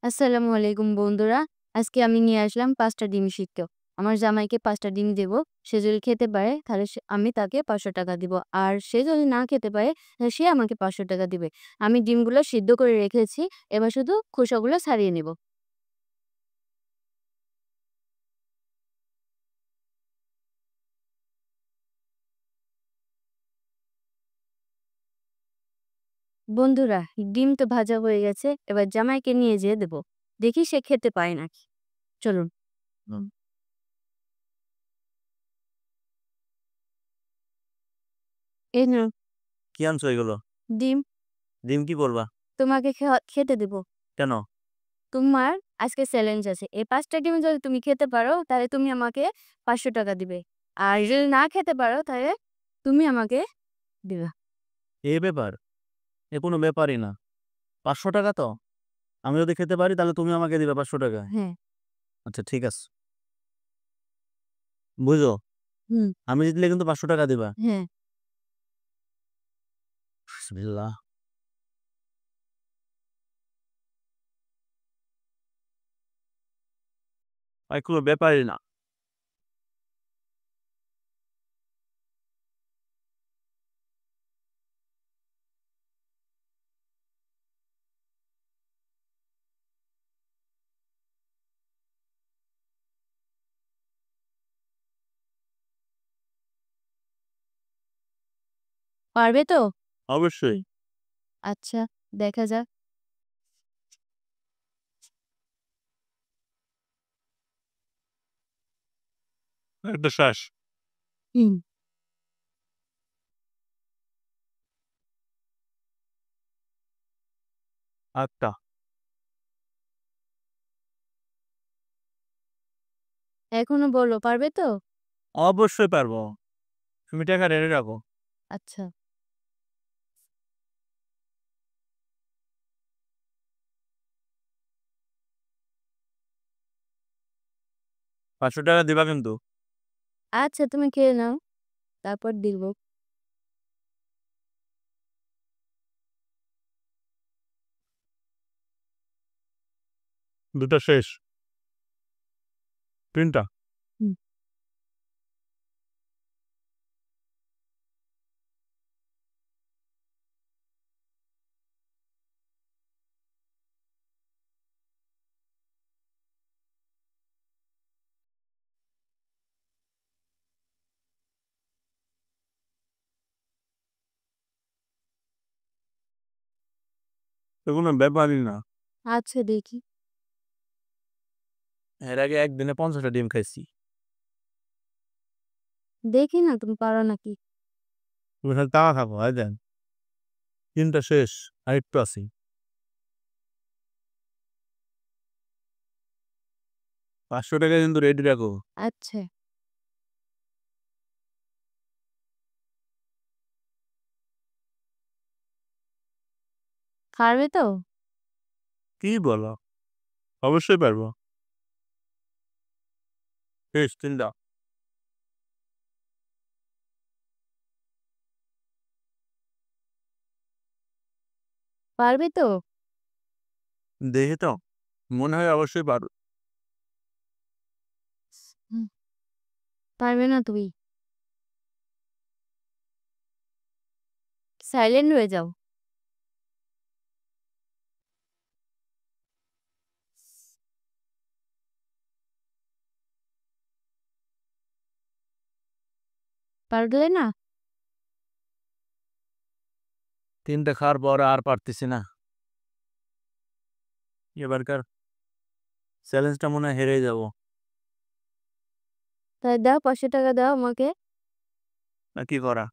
আসসালামু আলাইকুম বন্ধুরা। আজকে আমি নিয়ে আসলাম ৫ টা ডিম সিদ্ধ। আমার জামাইকে ৫ টা ডিম দেব। সে যদি খেতে পারে তাহলে আমি তাকে ৳৫০০ দিব। আর সে যদি না খেতে পারে তাহলে সে আমাকে ৳৫০০ দিবে। আমি ডিমগুলো সিদ্ধ করে রেখেছি। এবার শুধু খোসাগুলো ছাড়িয়ে নেব। বন্ধুরা, ডিম তো ভাজা হয়ে গেছে। এবার জামাইকে নিয়ে যেয়ে দেব। দেখি সে খেতে পায় নাকি। চলুন। হুম। এই নাও কি আনছো এগুলো? ডিম। ডিম কি করবা? তোমাকে খেতে দেব। কেন? তোমার আজকে চ্যালেঞ্জ আছে। এই ৫ টা ডিম যদি তুমি খেতে পারো তাহলে তুমি আমাকে ৳৫০০ দিবে। আর যদি না খেতে পারো তাহলে তুমি আমাকে দিবা। এই ব্যাপার? এ কোনো ব্যাপারই না। ৳৫০০ তো? আমি যদি খেতে পারি তাহলে তুমি আমাকে দিবা ৳৫০০? হ্যাঁ। আচ্ছা ঠিক আছে। বুঝো? হুম। আমি জিতলে কিন্তু ৳৫০০ দিবা। হ্যাঁ। বিসমিল্লাহ। ভাই কোনো ব্যাপারই না। পারবে তো? অবশ্যই। আচ্ছা, দেখা যাক। এটা শেষ। হুম। ৮ টা। এখনো বলো, পারবে তো? অবশ্যই পারবো। তুমি টাকা রেডি রাখো। আচ্ছা। ৳৫০০ দিবা কিন্তু। আচ্ছা, তুমি খেয়ে নাও। তারপর দিব। ২ টা শেষ। ৩ টা। হুম। এ কোনো ব্যাপারই না। আচ্ছা, দেখি। এর আগে একদিনে ৫০ টা ডিম খাইছি। দেখি না তুমি পারো নাকি। তুমি খালি তাওয়া থাকো, এই দেন। ৩ টা শেষ। আরেকটু আছে। ৳৫০০ কিন্তু রেডি রাখো। আচ্ছা। পারবে তো? কি বলো? অবশ্যই পারবো। শেষ ৩ টা। পারবে তো? দেখি তো। মনে হয় অবশ্যই পারবো। হুম। পারবে না তুমি। সাইলেন্ট হয়ে যাও। পারলে না? ৩ টা খাওয়ার পর আর পারতেছি না। এবারকার চ্যালেঞ্জটা মনে হয় হেরেই যাবো। তাই দাও, ৳৫০০ দাও আমাকে। না কি করা?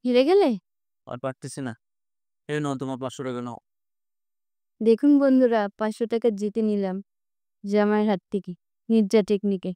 হেরে গেলে? আর পারতেছি না। এই নাও তোমার ৳৫০০ নাও। দেখুন বন্ধুরা, ৳৫০০ জিতে নিলাম জামাইয়ের হাত থেকে নির্জা টেকনিকে।